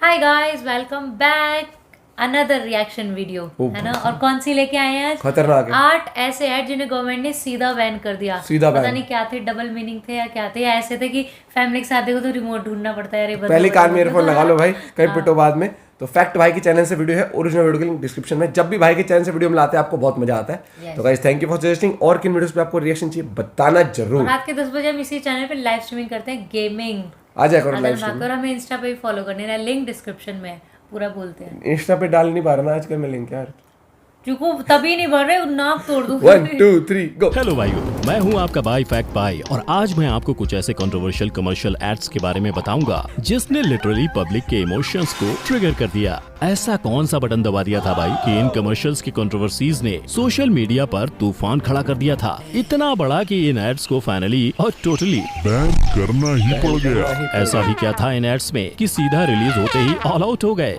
Hi guys, welcome back. Another reaction video है ना। और कौन सी लेके आए हैं आज? खतरनाक है। 8 ऐसे ऐड जिन्हें गवर्नमेंट ने सीधा बैन कर दिया। सीधा पता बैन। नहीं क्या थे, डबल मीनिंग थे या क्या थे, या ऐसे थे कि फैमिली के साथ देखो तो रिमोट ढूंढना पड़ता है। अरे पहले कान में ईयरफोन लगा लो भाई, कहीं हाँ। पिटो बाद में। तो फैक्ट भाई के चैनल से वीडियो है, ओरिजिनल वीडियो के लिंक डिस्क्रिप्शन में। जब भी भाई के चैनल से वीडियो मिलाते हैं आपको बहुत मजा आता है। Yes. तो guys thank you for suggesting. और किन वीडियोस पे आपको रिएक्शन चाहिए बताना जरूर। रात के 10 बजे हम इसी चैनल पे लाइव स्ट्रीमिंग करते हैं, गेमिंग। आ जाए करो लाइव स्ट्रीम। और हमें इंस्टा पे भी फॉलो करने का लिंक डिस्क्रिप्शन में है। पूरा बोलते हैं। इंस्टा पे डाल नहीं पा रहा ना आजकल मैं लिंक यार। क्योंकि तभी नहीं बढ़ रहे, नाक तोड़ दूं। 1 2 3 गो। हेलो भाइयों, मैं हूं आपका भाई फैक्ट भाई और आज मैं आपको कुछ ऐसे कंट्रोवर्शियल कमर्शियल एड्स के बारे में बताऊंगा जिसने लिटरली पब्लिक के इमोशंस को ट्रिगर कर दिया। ऐसा कौन सा बटन दबा दिया था भाई कि इन कमर्शियल्स की कंट्रोवर्सीज ने सोशल मीडिया पर तूफान खड़ा कर दिया था। इतना बड़ा कि इन एड्स को फाइनली और टोटली बैन करना ही पड़ गया। ऐसा भी क्या था इन एड्स में कि सीधा रिलीज होते ही ऑल आउट हो गए।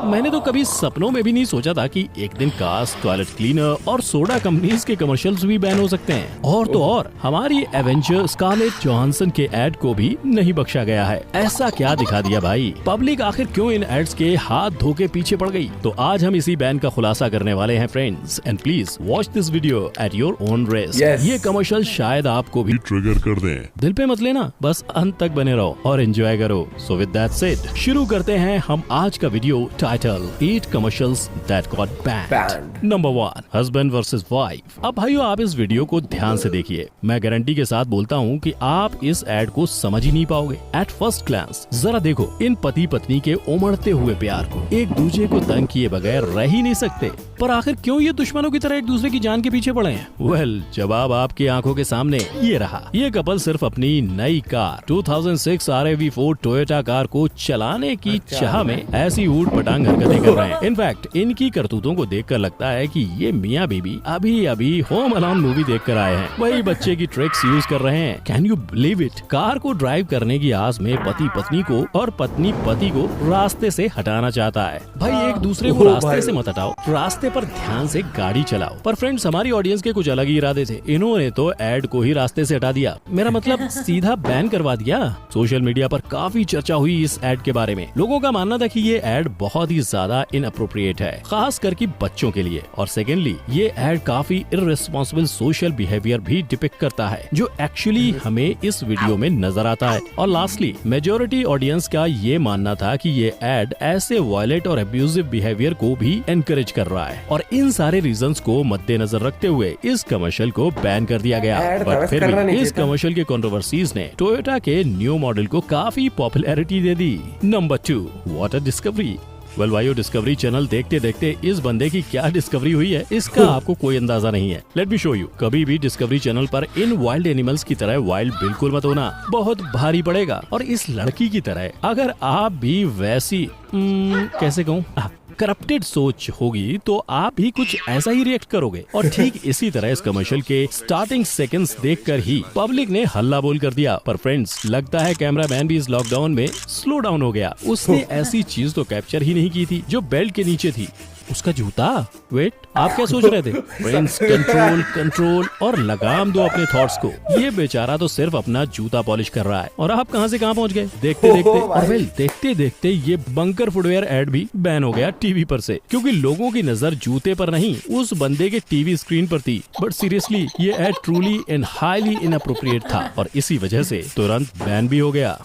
मैंने तो कभी सपनों में भी नहीं सोचा था कि एक दिन कास्ट, टॉयलेट क्लीनर और सोडा कंपनीज के कमर्शियल्स भी बैन हो सकते हैं। और तो और हमारी एवेंजर स्कारलेट जोहानसन के एड को भी नहीं बख्शा गया है। ऐसा क्या दिखा दिया भाई? पब्लिक आखिर क्यों इन एड्स के हाथ धो के पीछे पड़ गई? तो आज हम इसी बैन का खुलासा करने वाले हैं friends. And please watch this video at your own risk. Yes. ये कमर्शियल शायद आपको भी ट्रिगर कर दें। दिल पे मत लेना, बस अंत तक बने रहो और एंजॉय करो। सो विद दैट सेड शुरू करते हैं हम आज का video. Title 8 commercials that got banned. Number 1, husband versus wife. अब भाइयों आप इस वीडियो को ध्यान से देखिए। मैं गारंटी के साथ बोलता हूँ कि आप इस एड को समझ ही नहीं पाओगे। एट फर्स्ट ग्लांस जरा देखो इन पति पत्नी के उमड़ते हुए प्यार को। एक दूसरे को तंग किए बगैर रह ही नहीं सकते, पर आखिर क्यों ये दुश्मनों की तरह एक दूसरे की जान के पीछे पड़े हैं? वेल, जवाब आपकी आंखों के सामने ये रहा। ये कपल सिर्फ अपनी नई कार 2006 RAV4 टोयोटा कार को चलाने की चाह में ऐसी ऊट पटांग हरकतें कर रहे हैं। इनफैक्ट इनकी करतूतों को देखकर लगता है कि ये मियाँ बीबी अभी अभी होम अलोन मूवी देख कर आए हैं। वही बच्चे की ट्रिक्स यूज कर रहे हैं। Can you believe it? Car को ड्राइव करने की आस में पति पत्नी को और पत्नी पति को रास्ते से हटाना चाहता है। भाई एक दूसरे को रास्ते से मत हटाओ, रास्ते पर ध्यान से गाड़ी चलाओ। पर फ्रेंड्स हमारी ऑडियंस के कुछ अलग ही इरादे थे। इन्होंने तो एड को ही रास्ते से हटा दिया। मेरा मतलब सीधा बैन करवा दिया। सोशल मीडिया पर काफी चर्चा हुई इस एड के बारे में। लोगों का मानना था कि ये एड बहुत ही ज्यादा इनअप्रोप्रिएट है, खास करके बच्चों के लिए। और सेकेंडली ये एड काफी इररिस्पांसिबल सोशल बिहेवियर भी डिपिक्ट करता है, जो एक्चुअली हमें इस वीडियो में नजर आता है। और लास्टली मेजोरिटी ऑडियंस का ये मानना था कि ये एड ऐसे वायलेंट और अब्यूजिव बिहेवियर को भी एनकरेज कर रहा है। और इन सारे रीजंस को मद्देनजर रखते हुए इस कमर्शियल को बैन कर दिया गया। बट फिर भी इस कमर्शियल के कंट्रोवर्सीज ने टोयोटा के न्यू मॉडल को काफी popularity they the. Number 2, what a discovery. Well भाइयों, डिस्कवरी चैनल देखते देखते इस बंदे की क्या डिस्कवरी हुई है इसका आपको कोई अंदाजा नहीं है। Let me show you. कभी भी डिस्कवरी चैनल पर इन वाइल्ड एनिमल्स की तरह वाइल्ड बिल्कुल मत होना, बहुत भारी पड़ेगा। और इस लड़की की तरह अगर आप भी वैसी कैसे कहूँ करप्टेड सोच होगी तो आप भी कुछ ऐसा ही रिएक्ट करोगे। और ठीक इसी तरह इस कमर्शियल के स्टार्टिंग सेकंड्स देखकर ही पब्लिक ने हल्ला बोल कर दिया। पर फ्रेंड्स लगता है कैमरामैन भी इस लॉकडाउन में स्लो डाउन हो गया। उसने ऐसी चीज तो कैप्चर ही नहीं की थी जो बेल्ट के नीचे थी। उसका जूता। वेट, आप क्या सोच रहे थे? फ्रेंड्स कंट्रोल कंट्रोल और लगाम दो अपने थॉट्स को। ये बेचारा तो सिर्फ अपना जूता पॉलिश कर रहा है और आप कहां से कहां पहुंच गए देखते देखते। और वेल देखते देखते ये बंकर फुटवेयर एड भी बैन हो गया टीवी पर से, क्योंकि लोगों की नजर जूते पर नहीं उस बंदे के टीवी स्क्रीन पर थी। बट सीरियसली ये ad truly and highly inappropriate था और इसी वजह से तुरंत बैन भी हो गया।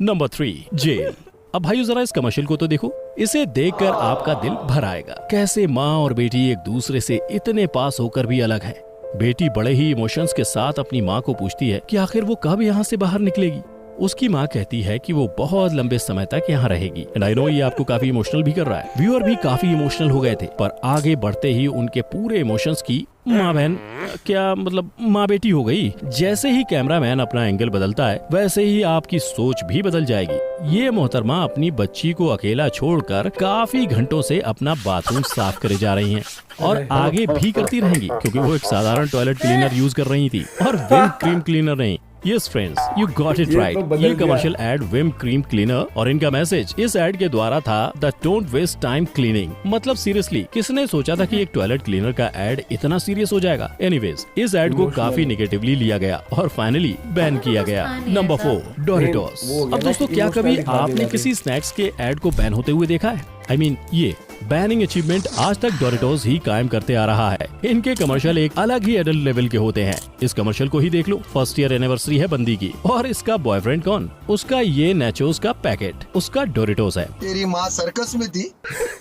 Number 3, jail. अब भाइयों जरा इस कमर्शियल को तो देखो। इसे देखकर आपका दिल भर आएगा। कैसे माँ और बेटी एक दूसरे से इतने पास होकर भी अलग है। बेटी बड़े ही इमोशंस के साथ अपनी माँ को पूछती है कि आखिर वो कब यहाँ से बाहर निकलेगी। उसकी माँ कहती है कि वो बहुत लंबे समय तक यहाँ रहेगी। एंड आई नो ये आपको काफी इमोशनल भी कर रहा है। व्यूअर भी काफी इमोशनल हो गए थे। पर आगे बढ़ते ही उनके पूरे इमोशंस की माँ बहन क्या मतलब माँ बेटी हो गई। जैसे ही कैमरामैन अपना एंगल बदलता है वैसे ही आपकी सोच भी बदल जाएगी। ये मोहतरमा अपनी बच्ची को अकेला छोड़कर काफी घंटों से अपना बाथरूम साफ करे जा रही हैं और आगे भी करती रहेंगी, क्योंकि वो एक साधारण टॉयलेट क्लीनर यूज कर रही थी और विंड क्रीम क्लीनर नहीं। Yes friends, you got it ये राइट। तो बदल ये गया। Commercial ad Vim cream cleaner और इनका मैसेज इस एड के द्वारा था the don't waste time cleaning. मतलब सीरियसली किसने सोचा था कि एक टॉयलेट क्लीनर का एड इतना सीरियस हो जाएगा। एनीवेज, इस एड को काफी निगेटिवली लिया गया और फाइनली बैन किया गया। Number 4, Doritos. वो हो गया अब ना दोस्तों, कि क्या कभी emotionally खराब आपने हो किसी स्नैक्स के एड को बैन होते हुए देखा है? I mean, ये बैनिंग अचीवमेंट आज तक डोरिटोस ही कायम करते आ रहा है। इनके कमर्शियल एक अलग ही एडल्ट लेवल के होते हैं। इस कमर्शियल को ही देख लो, फर्स्ट ईयर एनिवर्सरी है बंदी की और इसका बॉयफ्रेंड कौन? उसका ये नेचोस का पैकेट, उसका डोरिटोस है। तेरी माँ सर्कस में थी।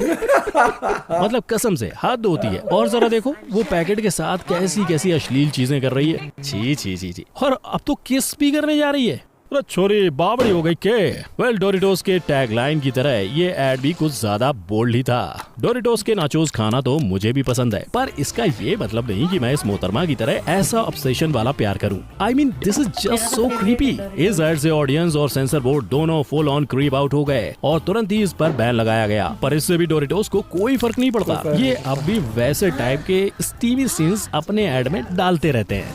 मतलब कसम से हाथ धोती है। और जरा देखो वो पैकेट के साथ कैसी कैसी अश्लील चीजें कर रही है। छी छी छी छी। और अब तो किस भी करने जा रही है। अरे छोरी बाबड़ी हो गई के। वेल, डोरिटोस के टैगलाइन की तरह ये एड भी कुछ ज्यादा बोल्ड ही था। डोरिटोस के नाचोस खाना तो मुझे भी पसंद है, पर इसका ये मतलब नहीं कि मैं इस मोहतरमा की तरह ऐसा ऑब्सेशन वाला प्यार करूं। I mean, this is just so creepy। इस एड से ऑडियंस और सेंसर बोर्ड दोनों फुल ऑन क्रीप आउट हो गए और तुरंत ही इस पर बैन लगाया गया। पर इससे भी डोरिटोस को कोई फर्क नहीं पड़ता। ये अब भी वैसे टाइप के स्टीवी सीन्स अपने एड में डालते रहते हैं।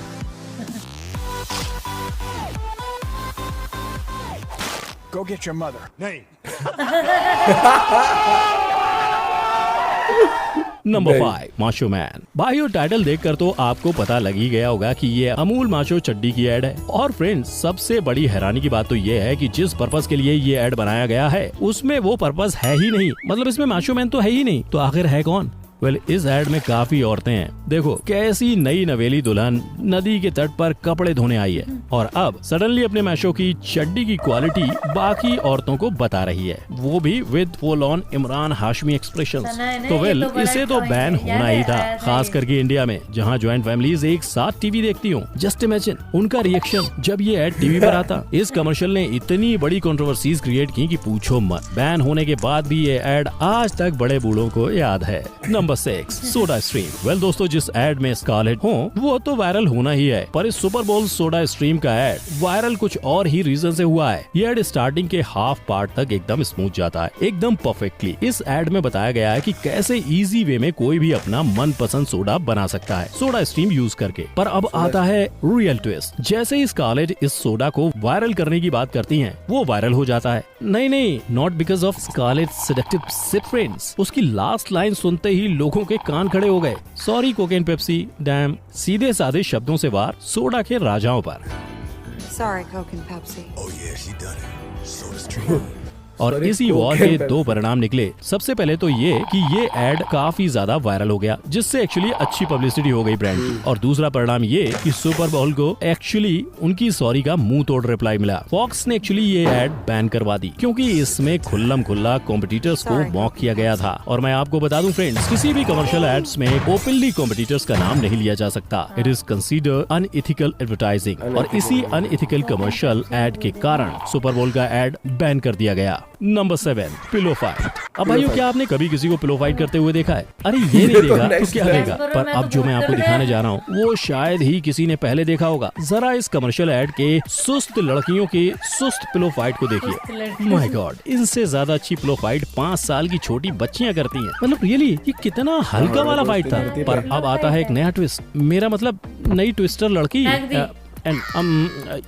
Go get your mother. नहीं। Number 5, macho man. भाइयों, टाइटल देखकर तो आपको पता लग ही गया होगा कि ये अमूल माशो चड्डी की एड है। और फ्रेंड्स, सबसे बड़ी हैरानी की बात तो ये है कि जिस पर्पस के लिए ये एड बनाया गया है उसमें वो पर्पस है ही नहीं। मतलब इसमें माशो मैन तो है ही नहीं, तो आखिर है कौन? वेल, इस एड में काफी औरतें हैं। देखो कैसी नई नवेली दुल्हन नदी के तट पर कपड़े धोने आई है और अब सडनली अपने मैशो की चड्डी की क्वालिटी बाकी औरतों को बता रही है, वो भी with full on Imran Hashmi expressions. तो वेल, इसे तो बैन होना ही था, खास करके इंडिया में जहाँ ज्वाइंट फैमिलीज एक साथ टीवी देखती हूँ। जस्ट इमेजिन उनका रिएक्शन जब ये एड टीवी पर आता। इस कमर्शियल ने इतनी बड़ी कंट्रोवर्सीज क्रिएट की कि पूछो मत। बैन होने के बाद भी ये एड आज तक बड़े बूढ़ों को याद है। Number 6, soda stream. वेल दोस्तों, जिस एड में स्कारलेट हो वो तो वायरल होना ही है, पर इस सुपर बोल सोडा स्ट्रीम का एड वायरल कुछ और ही रीजन से हुआ है। ये एड स्टार्टिंग के हाफ पार्ट तक एकदम स्मूथ जाता है, एकदम परफेक्टली। इस एड में बताया गया है कि कैसे इजी वे में कोई भी अपना मनपसंद सोडा बना सकता है सोडा स्ट्रीम यूज करके। पर अब आता है रियल ट्विस्ट। जैसे ही स्कारलेट इस सोडा को वायरल करने की बात करती है, वो वायरल हो जाता है। नहीं, not because of scarlet seductive sip friends. उसकी लास्ट लाइन सुनते ही लोगों के कान खड़े हो गए। Sorry cocaine Pepsi damn. सीधे साधे शब्दों से वार सोडा के राजाओं पर। Sorry, Coke and Pepsi. Oh yeah, she done it. Soda Stream. और Sorry, इसी वॉर Coke के and दो परिणाम निकले। सबसे पहले तो ये कि ये एड काफी ज्यादा वायरल हो गया, जिससे एक्चुअली अच्छी पब्लिसिटी हो गई ब्रांड की। और दूसरा परिणाम ये कि सुपर बोल को एक्चुअली उनकी सॉरी का मुंह तोड़ रिप्लाई मिला। फॉक्स ने एक्चुअली ये एड बैन करवा दी क्योंकि इसमें खुल्लम खुल्ला कॉम्पिटिटर्स को मॉक किया गया था। और मैं आपको बता दूं फ्रेंड्स, किसी भी कमर्शियल एड्स में ओपनली कॉम्पिटिटर्स का नाम नहीं लिया जा सकता। It is consider unethical advertising. और इसी अनएथिकल कमर्शियल एड के कारण सुपर बोल का एड बैन कर दिया गया। Number 7, pillow fight. अब भाइयों, क्या आपने कभी किसी को पिलो फाइट करते हुए देखा है? अरे ये नहीं देखा तो क्या देगा। पर अब जो मैं आपको दिखाने जा रहा हूँ वो शायद ही किसी ने पहले देखा होगा। जरा इस कमर्शियल एड के सुस्त लड़कियों के सुस्त पिलो फाइट को देखिए। माय गॉड, इनसे ज्यादा अच्छी पिलो फाइट 5 साल की छोटी बच्चियां करती हैं। मतलब रियली ये कितना हल्का वाला फाइट था। पर अब आता है एक नया ट्विस्ट। मेरा मतलब नई ट्विस्टर लड़की एंड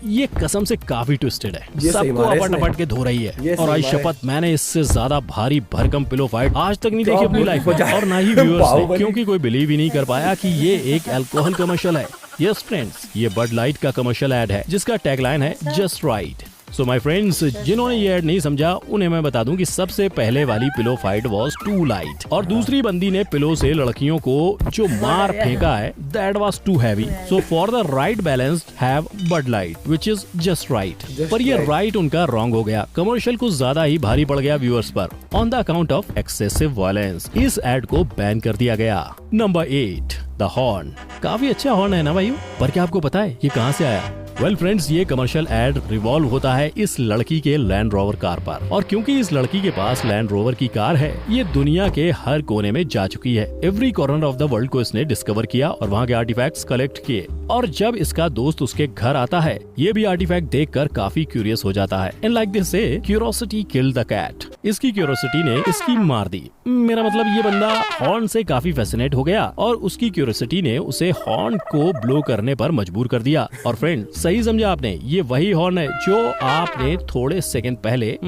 ये कसम से काफी ट्विस्टेड है। सबको अपट अपट के धो रही है। और आज शपथ, मैंने इससे ज्यादा भारी भरकम पिलो फाइट आज तक नहीं देखी अपनी लाइफ में, और ना ही व्यूअर्स ने, क्योंकि कोई बिलीव ही नहीं कर पाया कि ये एक अल्कोहल कमर्शियल है। यस फ्रेंड्स, ये बड लाइट का कमर्शियल एड है जिसका टैगलाइन है just right. So my friends, जिन्होंने ये एड नहीं समझा उन्हें मैं बता दूं कि सबसे पहले वाली pillow fight was too light और दूसरी बंदी ने पिलो से लड़कियों को जो मार फेंका है that was too heavy. So for the right balance have Bud Light which is just right. पर ये राइट उनका रॉन्ग हो गया। कमर्शियल कुछ ज्यादा ही भारी पड़ गया व्यूअर्स पर on the account of excessive violence. इस एड को बैन कर दिया गया। Number 8, the horn. काफी अच्छा हॉर्न है ना भाइयों, पर क्या आपको पता है ये कहाँ से आया? वेल फ्रेंड्स, ये कमर्शियल एड रिवॉल्व होता है इस लड़की के लैंड रोवर कार पर। और क्योंकि इस लड़की के पास लैंड रोवर की कार है, ये दुनिया के हर कोने में जा चुकी है। Every corner of the world को इसने डिस्कवर किया और वहाँ के आर्टिफैक्ट्स कलेक्ट किए और जब इसका दोस्त उसके घर आता है ये भी आर्टिफैक्ट देखकर काफी क्यूरियस हो जाता है। एंड लाइक दिस से क्यूरियोसिटी किल्ड द कैट। इसकी क्यूरियोसिटी ने इसकी मार दी। मेरा मतलब ये बंदा हॉर्न से काफी फैसिनेट हो गया और उसकी क्यूरियोसिटी ने उसे हॉर्न को ब्लो करने पर मजबूर कर दिया। और फ्रेंड सही समझा आपने, ये वही हॉर्न है जो आपने थोड़े सेकंड पहले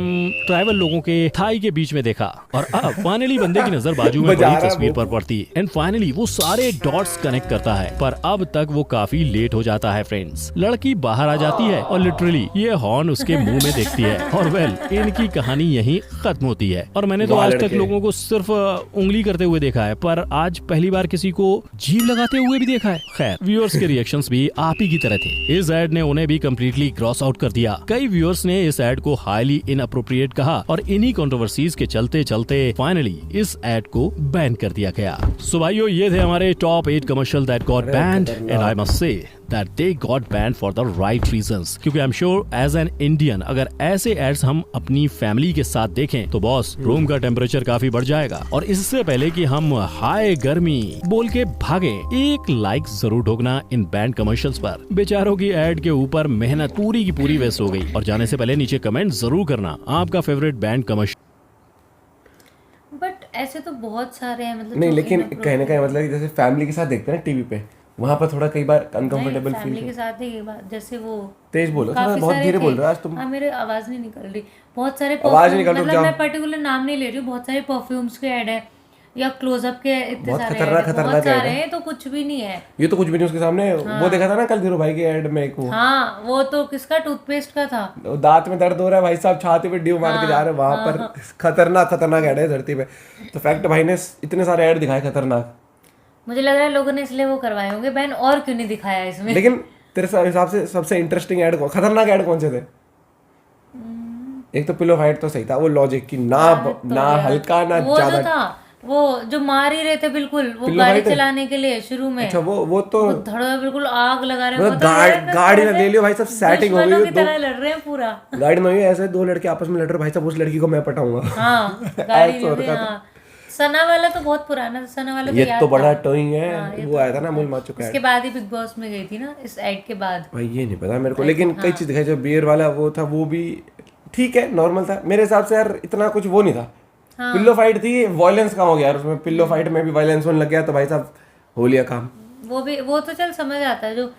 ट्राइबल लोगों के थाई के बीच में देखा। और अब फाइनली बंदे की नजर बाजू में बजा बड़ी रहा तस्वीर वो। पर पड़ती एंड फाइनली वो सारे डॉट्स कनेक्ट करता है। पर अब तक वो काफी लेट हो जाता है फ्रेंड्स। लड़की बाहर आ जाती है और लिटरली ये हॉर्न उसके मुंह में देखती है। और वेल इनकी कहानी यहीं खत्म होती है। और मैंने तो वाह आज तक लड़के। लोगों को सिर्फ उंगली करते हुए देखा है, पर आज पहली बार किसी को जीभ लगाते हुए भी देखा है। खैर व्यूअर्स के रिएक्शंस भी आप ही की तरह थे। इस एड ने उन्हें भी कम्प्लीटली क्रॉस आउट कर दिया। कई व्यूअर्स ने इस एड को हाईली इनअप्रोप्रिएट कहा और इन्हीं कंट्रोवर्सीज के चलते चलते फाइनली इस एड को बैन कर दिया गया। सो भाइयों ये थे हमारे top 8 commercial that got banned and I must say that they got banned for the right reasons। क्योंकि I'm sure as an Indian अगर ऐसे एड्स हम अपनी फैमिली के साथ देखें तो बॉस रूम का टेम्परेचर काफी बढ़ जाएगा। और इससे पहले कि हम हाय गर्मी बोल के भागे, एक लाइक जरूर ठोकना इन बैंड कमर्शियल्स पर। बेचारों की एड के ऊपर मेहनत पूरी की पूरी वेस्ट हो गई। और जाने से पहले नीचे कमेंट जरूर करना आपका फेवरेट बैंड कमर्शियल। बट ऐसे तो बहुत सारे हैं, मतलब नहीं जो लेकिन inappropriate- कहने का मतलब कि जैसे फैमिली के साथ देखते हैं ना टीवी पे, वहाँ पर थोड़ा कई बार अनकंफर्टेबल नहीं, फैमिली फील। के साथ ही एक बात, जैसे वो तेज बोलो, थोड़ा काफी बहुत सारे धीरे थे। बोल रहे हो आज तुम। हाँ मेरे आवाज नहीं निकल रही। बहुत सारे आवाज perfume- निकल रही, मतलब जाओ। मैं पर्टिकुलर नाम नहीं ले रही हूँ। बहुत सारे परफ्यूम्स के ऐड है या क्लोजअप के इतने बहुत सारे खतरनाक- ऐड है, खतरनाक बहुत ऐड सारे है। हैं तो कुछ भी नहीं है। ये तो कुछ भी नहीं उसके सामने। वो देखा था ना कल धीरू भाई के ऐड में एक वो हाँ वो तो किसका टूथपेस्ट का था। दांत में दर्द हो रहा है भाई साहब, छाती पे ड्यू मार के जा रहे हैं वहां पर। खतरनाक खतरनाक ऐड है धरती पे। तो फैक्ट भाई ने इतने सारे ऐड दिखाए खतरनाक। मुझे लग रहा है लोगों ने इसलिए वो करवाए होंगे बैन, और क्यों नहीं दिखाया इसमें। लेकिन तेरे हिसाब से सबसे इंटरेस्टिंग ऐड खतरनाक ऐड कौन से थे? एक तो पिलो फाइट तो सही था, वो लॉजिक की ना हल्का ना वो जो ज्यादा। था वो जो मार ही रहे थे बिल्कुल, वो पिल्लो गाड़ी फाइट है? चलाने के लिए शुरू में। अच्छा वो तो धड़ो बिल्कुल आग लगा रहे हैं। मतलब वो तो लड़ रहे गाड़ी हैं ना ले लियो भाई, सब सेटिंग हो गई दुश्मनों है, की तरह लड़ रहे हैं पूरा। गाड़ी नहीं है ऐसे, दो लड़के आपस में लड़ रहे भाई साहब, उस लड़की को मैं पटाऊंगा। हाँ गाड़ी ऐसा ले हो रहे रखा हैं, था। हाँ। सना वाला तो बहुत पुराना था। सना वाला तो ये याद तो बड़ा था। टोइंग है। हाँ, ये वो तो आया था ना मूल मार चुका इसके है बाद ही बिग बॉस में गई थी ना, इस एड के बाद। भाई। ये नहीं पता मेरे को, लेकिन कई चीज दिखाई। जो बियर वाला वो था वो भी ठीक है, नॉर्मल था मेरे हिसाब से यार। इतना कुछ वो नहीं था। पिल्लो फाइट थी, वायलेंस कम हो गया यार उसमें। पिल्लो फाइट में भी वायलेंस होने लग गया तो भाई साहब हो लिया काम। वो तो चल समझ आता है, जो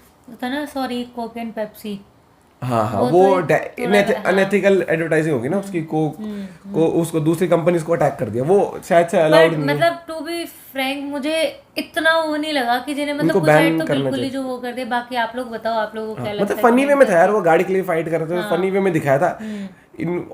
था ना सॉरी कोक एंड पेप्सी। हाँ वो वो तो अनएथिकल एडवर्टाइजिंग होगी ना उसकी। को उसको दूसरी कंपनीज को अटैक कर दिया, वो शायद से अलाउड बट नहीं है। मतलब टू बी फ्रैंक मुझे इतना वो नहीं लगा कि जिन्हें मतलब उनको कुछ साइड ban तो करना बिल्कुल ही चाहिए। जो वो कर दे। बाकी आप लोग बताओ, आप लोगों को क्या लगता मतलब है? फनी वे में था यार, वो गाड़ी के लिए फाइट कर रहे थे, फनी वे में दिखाया था।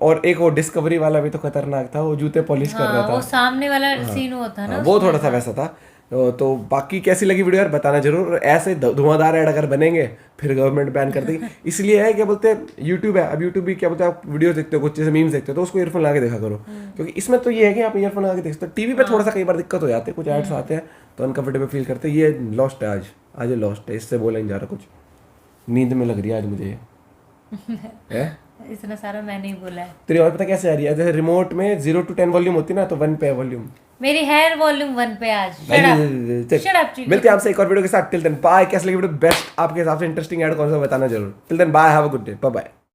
और एक वो डिस्कवरी वाला भी तो खतरनाक था, वो जूते पॉलिश कर रहा हाँ, था। वो सामने वाला सीन वो था ना। वो थोड़ा सा वैसा था। तो बाकी कैसी लगी वीडियो यार बताना जरूर। ऐसे धुआंधार ऐड अगर बनेंगे फिर गवर्नमेंट बैन कर देगी। इसलिए है क्या बोलते हैं, यूट्यूब है। अब यूट्यूब भी क्या बोलते हैं, आप वीडियो देखते हो कुछ जैसे मीम्स देखते हो तो उसको ईयरफोन लगा के देखा करो। क्योंकि इसमें तो ये है कि आप ईयरफोन लगा के देख सकते हो। टीवी पे थोड़ा सा कई बार दिक्कत हो जाती है, कुछ एड्स आते हैं तो अनकंफर्टेबल फील करते हैं। ये लॉस्ट है आज लॉस्ट है, इससे बोला नहीं जा रहा कुछ। नींद में लग रही है आज मुझे है? इतना सारा मैंने ही बोला है। तेरी और पता कैसे आ रही है? जैसे रिमोट में 0 to 10 वॉल्यूम होती है ना, तो 1 पे वॉल्यूम। मेरी हेयर वॉल्यूम 1 पे आज। Shut up, Chico. मिलते हैं आपसे एक और वीडियो के साथ। Till then bye. कैसे लगी वीडियो? बेस्ट आपके हिसाब से इंटरेस्टिंग ऐड कौन सा बताना जरूर। Till then bye, have a good day, bye bye.